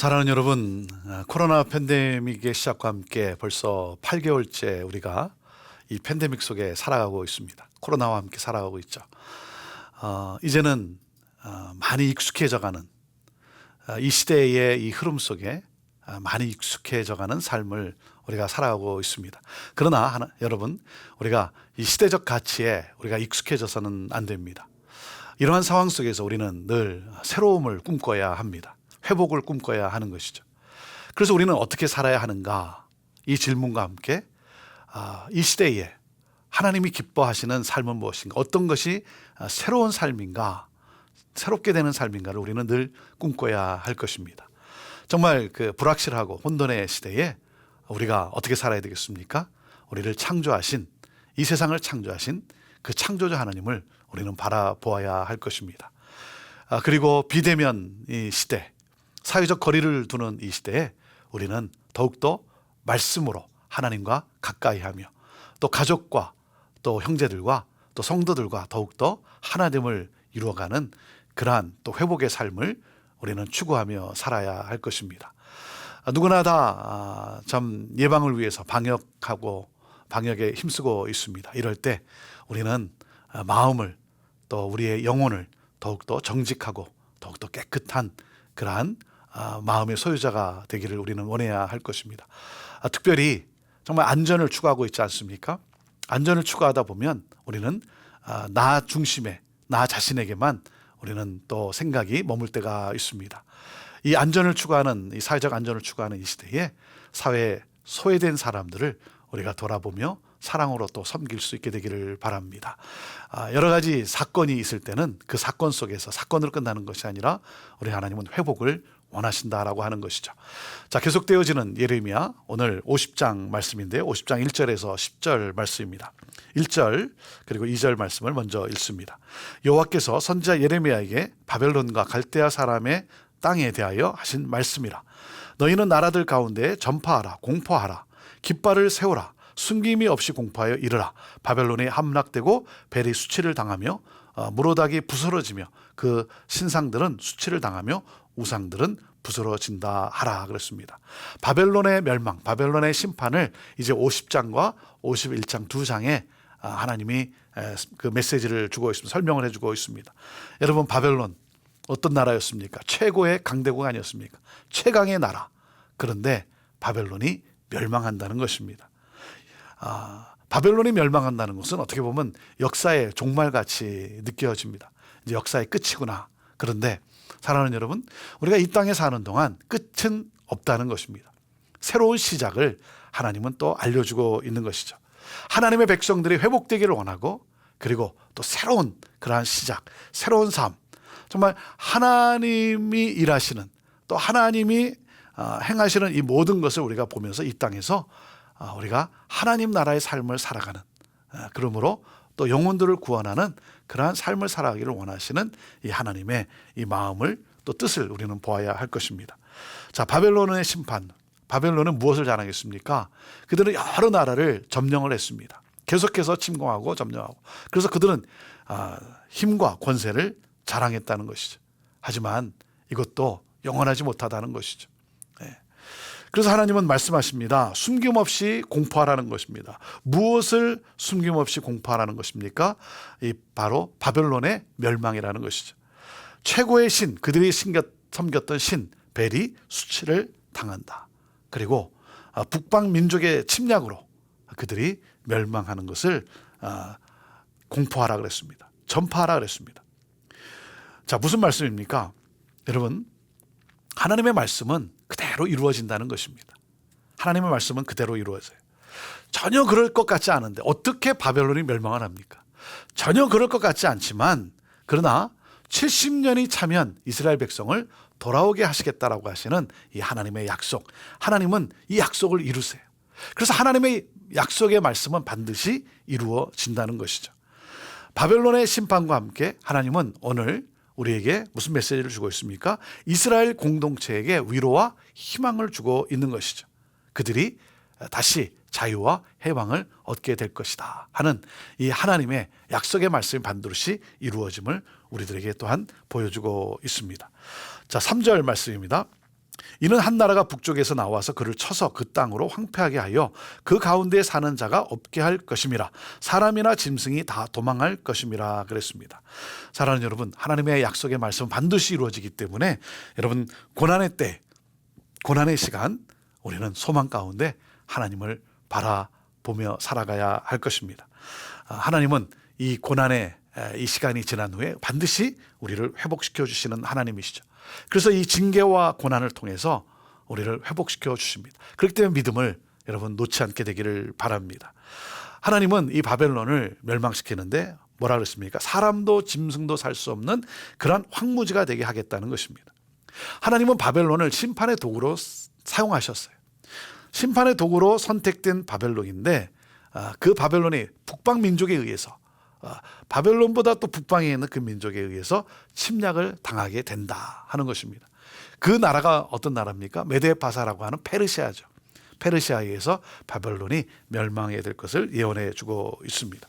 사랑하는 여러분, 코로나 팬데믹의 시작과 함께 벌써 8개월째 우리가 이 팬데믹 속에 살아가고 있습니다. 코로나와 함께 살아가고 있죠. 이제는 많이 익숙해져가는 이 시대의 이 흐름 속에 많이 익숙해져가는 삶을 우리가 살아가고 있습니다. 그러나 여러분, 우리가 이 시대적 가치에 우리가 익숙해져서는 안 됩니다. 이러한 상황 속에서 우리는 늘 새로움을 꿈꿔야 합니다. 회복을 꿈꿔야 하는 것이죠. 그래서 우리는 어떻게 살아야 하는가? 이 질문과 함께 이 시대에 하나님이 기뻐하시는 삶은 무엇인가? 어떤 것이 새로운 삶인가? 새롭게 되는 삶인가를 우리는 늘 꿈꿔야 할 것입니다. 정말 그 불확실하고 혼돈의 시대에 우리가 어떻게 살아야 되겠습니까? 우리를 창조하신, 이 세상을 창조하신 그 창조자 하나님을 우리는 바라보아야 할 것입니다. 그리고 비대면 이 시대, 사회적 거리를 두는 이 시대에 우리는 더욱더 말씀으로 하나님과 가까이 하며 또 가족과 또 형제들과 또 성도들과 더욱더 하나됨을 이루어가는 그러한 또 회복의 삶을 우리는 추구하며 살아야 할 것입니다. 누구나 다 참 예방을 위해서 방역하고 방역에 힘쓰고 있습니다. 이럴 때 우리는 마음을 또 우리의 영혼을 더욱더 정직하고 더욱더 깨끗한 그러한 마음의 소유자가 되기를 우리는 원해야 할 것입니다. 특별히 정말 안전을 추구하고 있지 않습니까? 안전을 추구하다 보면 우리는 나 중심의 나 자신에게만 우리는 또 생각이 머물 때가 있습니다. 이 안전을 추구하는, 이 사회적 안전을 추구하는 이 시대에 사회에 소외된 사람들을 우리가 돌아보며 사랑으로 또 섬길 수 있게 되기를 바랍니다. 여러 가지 사건이 있을 때는 그 사건 속에서 사건으로 끝나는 것이 아니라 우리 하나님은 회복을 원하신다라고 하는 것이죠. 자, 계속되어지는 예레미야, 오늘 50장 말씀인데요. 50장 1절에서 10절 말씀입니다. 1절 그리고 2절 말씀을 먼저 읽습니다. 여호와께서 선지자 예레미야에게 바벨론과 갈대아 사람의 땅에 대하여 하신 말씀이라. 너희는 나라들 가운데 전파하라, 공포하라, 깃발을 세우라, 숨김이 없이 공포하여 이르라. 바벨론이 함락되고 벨이 수치를 당하며 무로닥이 부스러지며 그 신상들은 수치를 당하며 우상들은 부스러진다 하라 그랬습니다. 바벨론의 멸망, 바벨론의 심판을 이제 50장과 51장 두 장에 하나님이 그 메시지를 주고 있습니다. 설명을 해주고 있습니다. 여러분, 바벨론 어떤 나라였습니까? 최고의 강대국 아니었습니까? 최강의 나라. 그런데 바벨론이 멸망한다는 것입니다. 바벨론이 멸망한다는 것은 어떻게 보면 역사의 종말같이 느껴집니다. 이제 역사의 끝이구나. 그런데 사랑하는 여러분, 우리가 이 땅에 사는 동안 끝은 없다는 것입니다. 새로운 시작을 하나님은 또 알려주고 있는 것이죠. 하나님의 백성들이 회복되기를 원하고, 그리고 또 새로운 그러한 시작, 새로운 삶, 정말 하나님이 일하시는, 또 하나님이 행하시는 이 모든 것을 우리가 보면서 이 땅에서 우리가 하나님 나라의 삶을 살아가는, 그러므로 또 영혼들을 구원하는 그러한 삶을 살아가기를 원하시는 이 하나님의 이 마음을 또 뜻을 우리는 보아야 할 것입니다. 자, 바벨론의 심판. 바벨론은 무엇을 자랑했습니까? 그들은 여러 나라를 점령을 했습니다. 계속해서 침공하고 점령하고. 그래서 그들은 힘과 권세를 자랑했다는 것이죠. 하지만 이것도 영원하지 못하다는 것이죠. 그래서 하나님은 말씀하십니다. 숨김없이 공포하라는 것입니다. 무엇을 숨김없이 공포하라는 것입니까? 이 바로 바벨론의 멸망이라는 것이죠. 최고의 신, 그들이 섬겼던 신 벨이 수치를 당한다. 그리고 북방 민족의 침략으로 그들이 멸망하는 것을 공포하라 그랬습니다. 전파하라 그랬습니다. 자, 무슨 말씀입니까? 여러분, 하나님의 말씀은 그대로 이루어진다는 것입니다. 하나님의 말씀은 그대로 이루어져요. 전혀 그럴 것 같지 않은데 어떻게 바벨론이 멸망을 합니까? 전혀 그럴 것 같지 않지만, 그러나 70년이 차면 이스라엘 백성을 돌아오게 하시겠다라고 하시는 이 하나님의 약속, 하나님은 이 약속을 이루세요. 그래서 하나님의 약속의 말씀은 반드시 이루어진다는 것이죠. 바벨론의 심판과 함께 하나님은 오늘 우리에게 무슨 메시지를 주고 있습니까? 이스라엘 공동체에게 위로와 희망을 주고 있는 것이죠. 그들이 다시 자유와 해방을 얻게 될 것이다 하는 이 하나님의 약속의 말씀이 반드시 이루어짐을 우리들에게 또한 보여주고 있습니다. 자, 3절 말씀입니다. 이는 한 나라가 북쪽에서 나와서 그를 쳐서 그 땅으로 황폐하게 하여 그 가운데에 사는 자가 없게 할 것임이라. 사람이나 짐승이 다 도망할 것임이라 그랬습니다. 사랑하는 여러분, 하나님의 약속의 말씀은 반드시 이루어지기 때문에 여러분, 고난의 때, 고난의 시간, 우리는 소망 가운데 하나님을 바라보며 살아가야 할 것입니다. 하나님은 이 고난의 이 시간이 지난 후에 반드시 우리를 회복시켜 주시는 하나님이시죠. 그래서 이 징계와 고난을 통해서 우리를 회복시켜 주십니다. 그렇기 때문에 믿음을 여러분 놓지 않게 되기를 바랍니다. 하나님은 이 바벨론을 멸망시키는데 뭐라 그랬습니까? 사람도 짐승도 살 수 없는 그런 황무지가 되게 하겠다는 것입니다. 하나님은 바벨론을 심판의 도구로 사용하셨어요. 심판의 도구로 선택된 바벨론인데 그 바벨론이 북방 민족에 의해서 바벨론보다 또 북방에 있는 그 민족에 의해서 침략을 당하게 된다 하는 것입니다. 그 나라가 어떤 나라입니까? 메데파사라고 하는 페르시아죠. 페르시아에 의해서 바벨론이 멸망해 될 것을 예언해 주고 있습니다.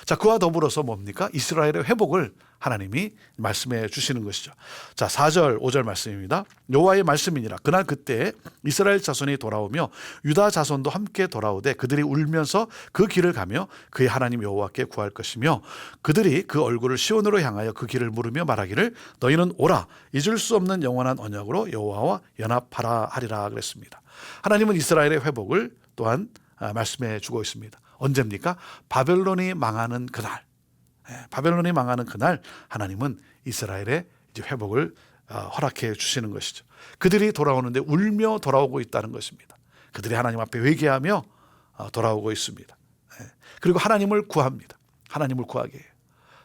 자, 그와 더불어서 뭡니까? 이스라엘의 회복을 하나님이 말씀해 주시는 것이죠. 자, 4절 5절 말씀입니다. 여호와의 말씀이니라. 그날 그때 이스라엘 자손이 돌아오며 유다 자손도 함께 돌아오되 그들이 울면서 그 길을 가며 그의 하나님 여호와께 구할 것이며 그들이 그 얼굴을 시온으로 향하여 그 길을 물으며 말하기를 너희는 오라 잊을 수 없는 영원한 언약으로 여호와와 연합하라 하리라 그랬습니다. 하나님은 이스라엘의 회복을 또한 말씀해 주고 있습니다. 언제입니까? 바벨론이 망하는 그날, 바벨론이 망하는 그날 하나님은 이스라엘의 이제 회복을 허락해 주시는 것이죠. 그들이 돌아오는데 울며 돌아오고 있다는 것입니다. 그들이 하나님 앞에 회개하며 돌아오고 있습니다. 그리고 하나님을 구합니다. 하나님을 구하게 해요.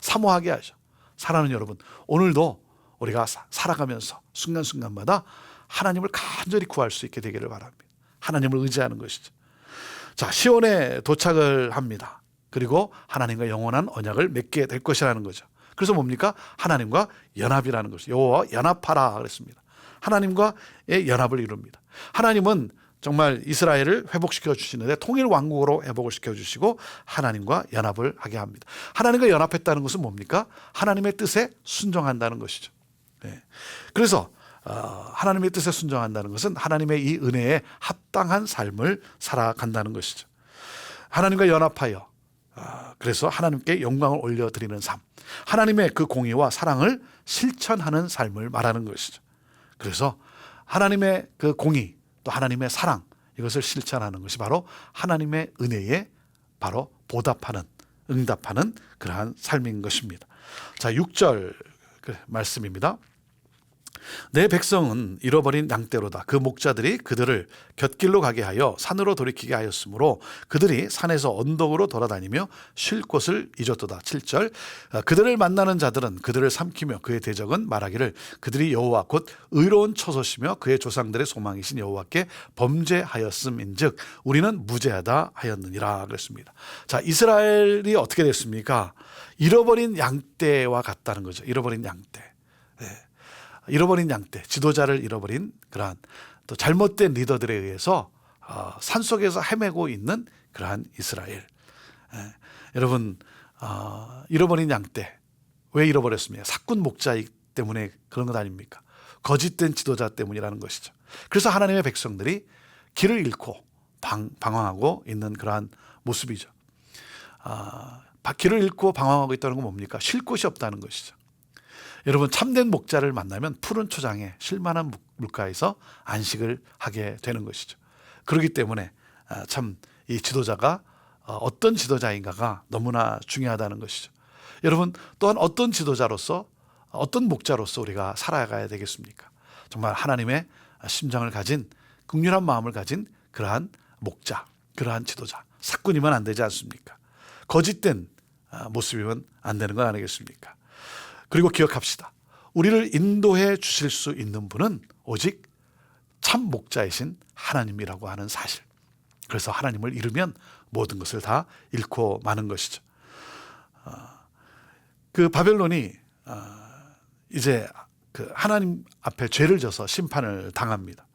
사모하게 하죠. 사랑하는 여러분, 오늘도 우리가 살아가면서 순간순간마다 하나님을 간절히 구할 수 있게 되기를 바랍니다. 하나님을 의지하는 것이죠. 자, 시온에 도착을 합니다. 그리고 하나님과 영원한 언약을 맺게 될 것이라는 거죠. 그래서 뭡니까? 하나님과 연합이라는 것이죠. 여호와와 연합하라 그랬습니다. 하나님과의 연합을 이룹니다. 하나님은 정말 이스라엘을 회복시켜 주시는데 통일 왕국으로 회복을 시켜 주시고 하나님과 연합을 하게 합니다. 하나님과 연합했다는 것은 뭡니까? 하나님의 뜻에 순종한다는 것이죠. 네. 그래서 하나님의 뜻에 순종한다는 것은 하나님의 이 은혜에 합당한 삶을 살아간다는 것이죠. 하나님과 연합하여 그래서 하나님께 영광을 올려드리는 삶, 하나님의 그 공의와 사랑을 실천하는 삶을 말하는 것이죠. 그래서 하나님의 그 공의 또 하나님의 사랑, 이것을 실천하는 것이 바로 하나님의 은혜에 바로 보답하는, 응답하는 그러한 삶인 것입니다. 자, 6절 말씀입니다. 내 백성은 잃어버린 양떼로다. 그 목자들이 그들을 곁길로 가게 하여 산으로 돌이키게 하였으므로 그들이 산에서 언덕으로 돌아다니며 쉴 곳을 잊었도다. 7절 그들을 만나는 자들은 그들을 삼키며 그의 대적은 말하기를 그들이 여호와 곧 의로운 처소시며 그의 조상들의 소망이신 여호와께 범죄하였음인즉 우리는 무죄하다 하였느니라 그랬습니다. 자, 이스라엘이 어떻게 됐습니까? 잃어버린 양떼와 같다는 거죠. 잃어버린 양떼. 네. 잃어버린 양떼, 지도자를 잃어버린 그러한 또 잘못된 리더들에 의해서 산속에서 헤매고 있는 그러한 이스라엘. 여러분, 잃어버린 양떼 왜 잃어버렸습니까? 사꾼 목자이기 때문에 그런 것 아닙니까? 거짓된 지도자 때문이라는 것이죠. 그래서 하나님의 백성들이 길을 잃고 방황하고 있는 그러한 모습이죠. 길을 잃고 방황하고 있다는 건 뭡니까? 쉴 곳이 없다는 것이죠. 여러분, 참된 목자를 만나면 푸른 초장에 쉴만한 물가에서 안식을 하게 되는 것이죠. 그렇기 때문에 참 이 지도자가 어떤 지도자인가가 너무나 중요하다는 것이죠. 여러분, 또한 어떤 지도자로서 어떤 목자로서 우리가 살아가야 되겠습니까? 정말 하나님의 심장을 가진 긍휼한 마음을 가진 그러한 목자, 그러한 지도자, 사꾼이면 안 되지 않습니까? 거짓된 모습이면 안 되는 건 아니겠습니까? 그리고 기억합시다. 우리를 인도해 주실 수 있는 분은 오직 참 목자이신 하나님이라고 하는 사실. 그래서 하나님을 잃으면 모든 것을 다 잃고 마는 것이죠. 그 바벨론이 이제 그 하나님 앞에 죄를 져서 심판을 당합니다.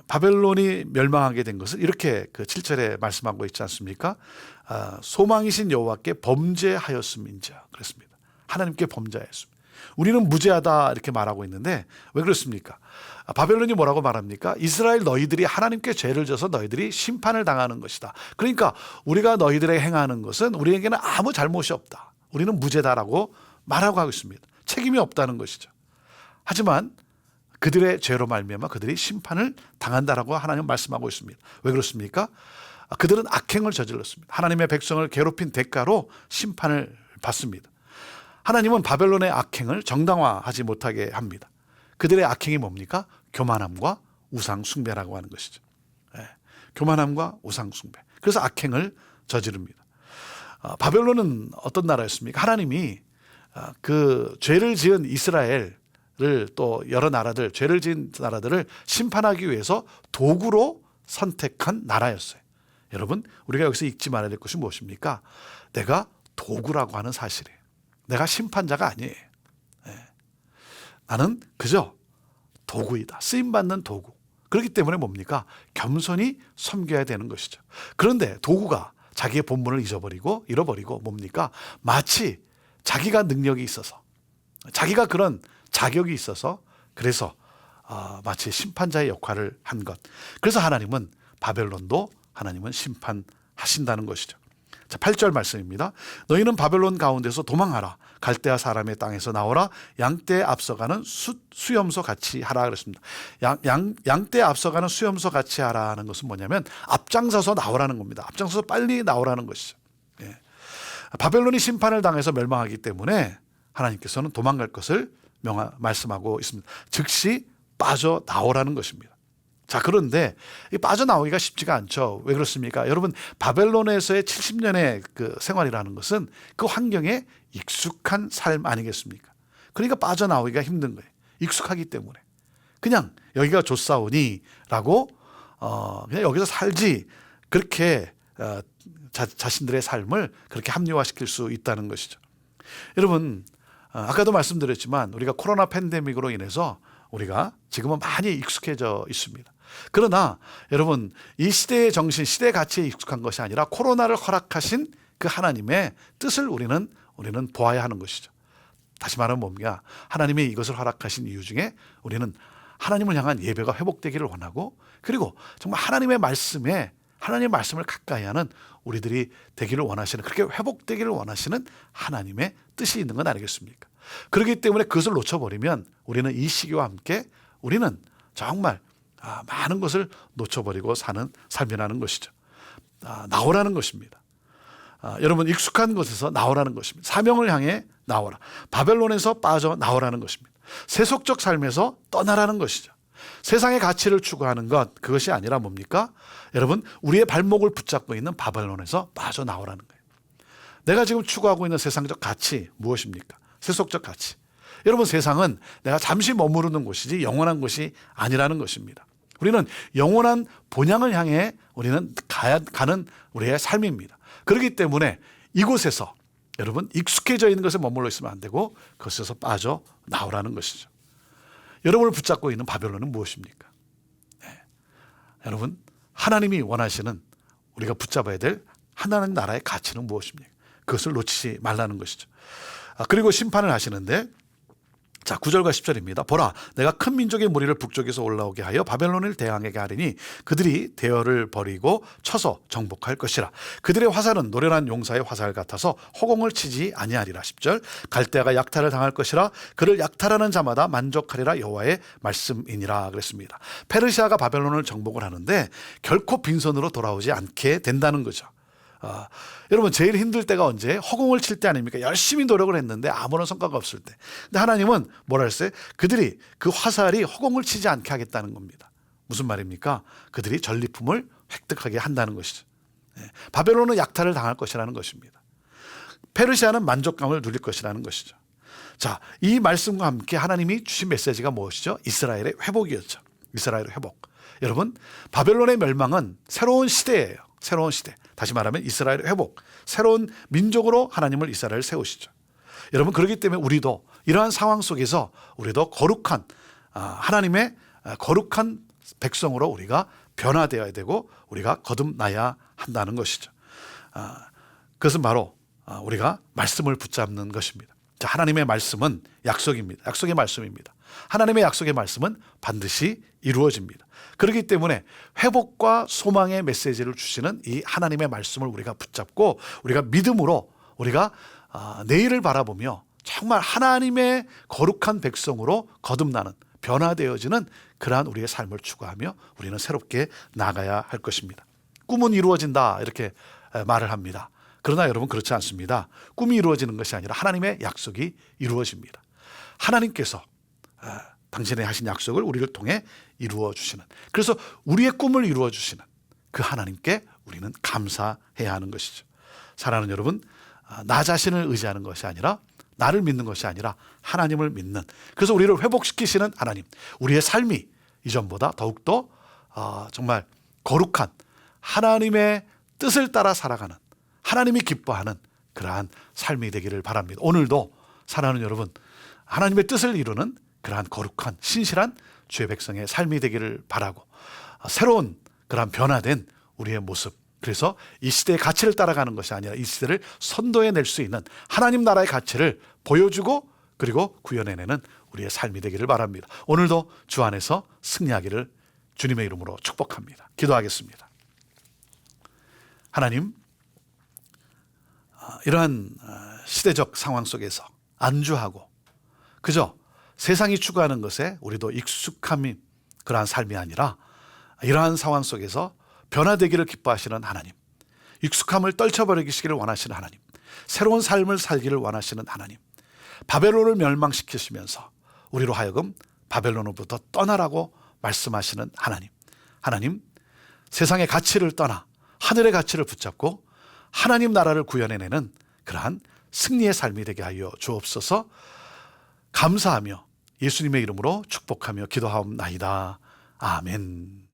바벨론이 멸망하게 된 것을 이렇게 그 7절에 말씀하고 있지 않습니까? 소망이신 여호와께 범죄하였음인자 그랬습니다. 하나님께 범죄하였습니다. 우리는 무죄하다 이렇게 말하고 있는데 왜 그렇습니까? 바벨론이 뭐라고 말합니까? 이스라엘 너희들이 하나님께 죄를 져서 너희들이 심판을 당하는 것이다. 그러니까 우리가 너희들에게 행하는 것은 우리에게는 아무 잘못이 없다. 우리는 무죄다라고 말하고 하고 있습니다. 책임이 없다는 것이죠. 하지만 그들의 죄로 말미암아 그들이 심판을 당한다라고 하나님 말씀하고 있습니다. 왜 그렇습니까? 그들은 악행을 저질렀습니다. 하나님의 백성을 괴롭힌 대가로 심판을 받습니다. 하나님은 바벨론의 악행을 정당화하지 못하게 합니다. 그들의 악행이 뭡니까? 교만함과 우상 숭배라고 하는 것이죠. 교만함과 우상 숭배. 그래서 악행을 저지릅니다. 바벨론은 어떤 나라였습니까? 하나님이 그 죄를 지은 이스라엘을 또 여러 나라들, 죄를 지은 나라들을 심판하기 위해서 도구로 선택한 나라였어요. 여러분, 우리가 여기서 잊지 말아야 될 것이 무엇입니까? 내가 도구라고 하는 사실이에요. 내가 심판자가 아니에요. 나는 그저 도구이다. 쓰임받는 도구. 그렇기 때문에 뭡니까? 겸손히 섬겨야 되는 것이죠. 그런데 도구가 자기의 본분을 잃어버리고 뭡니까? 마치 자기가 능력이 있어서, 자기가 그런 자격이 있어서, 그래서 마치 심판자의 역할을 한 것. 그래서 하나님은 바벨론도 하나님은 심판하신다는 것이죠. 자, 8절 말씀입니다. 너희는 바벨론 가운데서 도망하라. 갈대아 사람의 땅에서 나오라. 양떼에 앞서가는 수염소 같이 하라 그랬습니다. 양떼에 앞서가는 수염소 같이 하라는 것은 뭐냐면 앞장서서 나오라는 겁니다. 앞장서서 빨리 나오라는 것이죠. 바벨론이 심판을 당해서 멸망하기 때문에 하나님께서는 도망갈 것을 말씀하고 있습니다. 즉시 빠져나오라는 것입니다. 자, 그런데 빠져나오기가 쉽지가 않죠. 왜 그렇습니까? 여러분, 바벨론에서의 70년의 그 생활이라는 것은 그 환경에 익숙한 삶 아니겠습니까? 그러니까 빠져나오기가 힘든 거예요. 익숙하기 때문에. 그냥 여기가 좋사오니라고 그냥 여기서 살지, 그렇게 자신들의 삶을 그렇게 합리화시킬 수 있다는 것이죠. 여러분, 아까도 말씀드렸지만 우리가 코로나 팬데믹으로 인해서 우리가 지금은 많이 익숙해져 있습니다. 그러나 여러분, 이 시대의 정신, 시대의 가치에 익숙한 것이 아니라 코로나를 허락하신 그 하나님의 뜻을 우리는 보아야 하는 것이죠. 다시 말하면 뭡니까? 하나님이 이것을 허락하신 이유 중에 우리는 하나님을 향한 예배가 회복되기를 원하고, 그리고 정말 하나님의 말씀을 가까이 하는 우리들이 되기를 원하시는, 그렇게 회복되기를 원하시는 하나님의 뜻이 있는 건 아니겠습니까? 그렇기 때문에 그것을 놓쳐버리면 우리는 이 시기와 함께 우리는 정말 많은 것을 놓쳐버리고 사는 삶이라는 것이죠. 나오라는 것입니다. 여러분, 익숙한 곳에서 나오라는 것입니다. 사명을 향해 나오라. 바벨론에서 빠져나오라는 것입니다. 세속적 삶에서 떠나라는 것이죠. 세상의 가치를 추구하는 것, 그것이 아니라 뭡니까? 여러분, 우리의 발목을 붙잡고 있는 바벨론에서 빠져나오라는 거예요. 내가 지금 추구하고 있는 세상적 가치 무엇입니까? 세속적 가치. 여러분, 세상은 내가 잠시 머무르는 곳이지 영원한 곳이 아니라는 것입니다. 우리는 영원한 본향을 향해 우리는 가는 우리의 삶입니다. 그렇기 때문에 이곳에서 여러분, 익숙해져 있는 것에 머물러 있으면 안 되고 그것에서 빠져나오라는 것이죠. 여러분을 붙잡고 있는 바벨론은 무엇입니까? 여러분, 하나님이 원하시는 우리가 붙잡아야 될 하나님 나라의 가치는 무엇입니까? 그것을 놓치지 말라는 것이죠. 그리고 심판을 하시는데, 자, 9절과 10절입니다. 보라, 내가 큰 민족의 무리를 북쪽에서 올라오게 하여 바벨론을 대항하게 하리니 그들이 대열을 버리고 쳐서 정복할 것이라. 그들의 화살은 노련한 용사의 화살 같아서 허공을 치지 아니하리라. 10절, 갈대아가 약탈을 당할 것이라. 그를 약탈하는 자마다 만족하리라. 여호와의 말씀이니라 그랬습니다. 페르시아가 바벨론을 정복을 하는데 결코 빈손으로 돌아오지 않게 된다는 거죠. 여러분, 제일 힘들 때가 언제? 허공을 칠 때 아닙니까? 열심히 노력을 했는데 아무런 성과가 없을 때. 근데 하나님은 뭐라 했어요? 그들이 그 화살이 허공을 치지 않게 하겠다는 겁니다. 무슨 말입니까? 그들이 전리품을 획득하게 한다는 것이죠. 바벨론은 약탈을 당할 것이라는 것입니다. 페르시아는 만족감을 누릴 것이라는 것이죠. 자, 이 말씀과 함께 하나님이 주신 메시지가 무엇이죠? 이스라엘의 회복이었죠. 이스라엘의 회복. 여러분, 바벨론의 멸망은 새로운 시대예요. 새로운 시대. 다시 말하면 이스라엘의 회복, 새로운 민족으로 하나님을 이스라엘을 세우시죠. 여러분, 그렇기 때문에 우리도 이러한 상황 속에서 우리도 거룩한 하나님의 거룩한 백성으로 우리가 변화되어야 되고 우리가 거듭나야 한다는 것이죠. 그것은 바로 우리가 말씀을 붙잡는 것입니다. 자, 하나님의 말씀은 약속입니다. 약속의 말씀입니다. 하나님의 약속의 말씀은 반드시 이루어집니다. 그렇기 때문에 회복과 소망의 메시지를 주시는 이 하나님의 말씀을 우리가 붙잡고 우리가 믿음으로 우리가 내일을 바라보며 정말 하나님의 거룩한 백성으로 거듭나는 변화되어지는 그러한 우리의 삶을 추구하며 우리는 새롭게 나가야 할 것입니다. 꿈은 이루어진다 이렇게 말을 합니다. 그러나 여러분 그렇지 않습니다. 꿈이 이루어지는 것이 아니라 하나님의 약속이 이루어집니다. 하나님께서 당신의 하신 약속을 우리를 통해 이루어 주시는, 그래서 우리의 꿈을 이루어 주시는 그 하나님께 우리는 감사해야 하는 것이죠. 사랑하는 여러분, 나 자신을 의지하는 것이 아니라, 나를 믿는 것이 아니라 하나님을 믿는, 그래서 우리를 회복시키시는 하나님, 우리의 삶이 이전보다 더욱더 정말 거룩한 하나님의 뜻을 따라 살아가는, 하나님이 기뻐하는 그러한 삶이 되기를 바랍니다. 오늘도 사랑하는 여러분, 하나님의 뜻을 이루는 그러한 거룩한 신실한 주의 백성의 삶이 되기를 바라고, 새로운 그러한 변화된 우리의 모습, 그래서 이 시대의 가치를 따라가는 것이 아니라 이 시대를 선도해낼 수 있는 하나님 나라의 가치를 보여주고 그리고 구현해내는 우리의 삶이 되기를 바랍니다. 오늘도 주 안에서 승리하기를 주님의 이름으로 축복합니다. 기도하겠습니다. 하나님, 이러한 시대적 상황 속에서 안주하고 그저 세상이 추구하는 것에 우리도 익숙함인 그러한 삶이 아니라 이러한 상황 속에서 변화되기를 기뻐하시는 하나님, 익숙함을 떨쳐버리시기를 원하시는 하나님, 새로운 삶을 살기를 원하시는 하나님, 바벨론을 멸망시키시면서 우리로 하여금 바벨론으로부터 떠나라고 말씀하시는 하나님, 하나님, 세상의 가치를 떠나 하늘의 가치를 붙잡고 하나님 나라를 구현해내는 그러한 승리의 삶이 되게 하여 주옵소서. 감사하며 예수님의 이름으로 축복하며 기도하옵나이다. 아멘.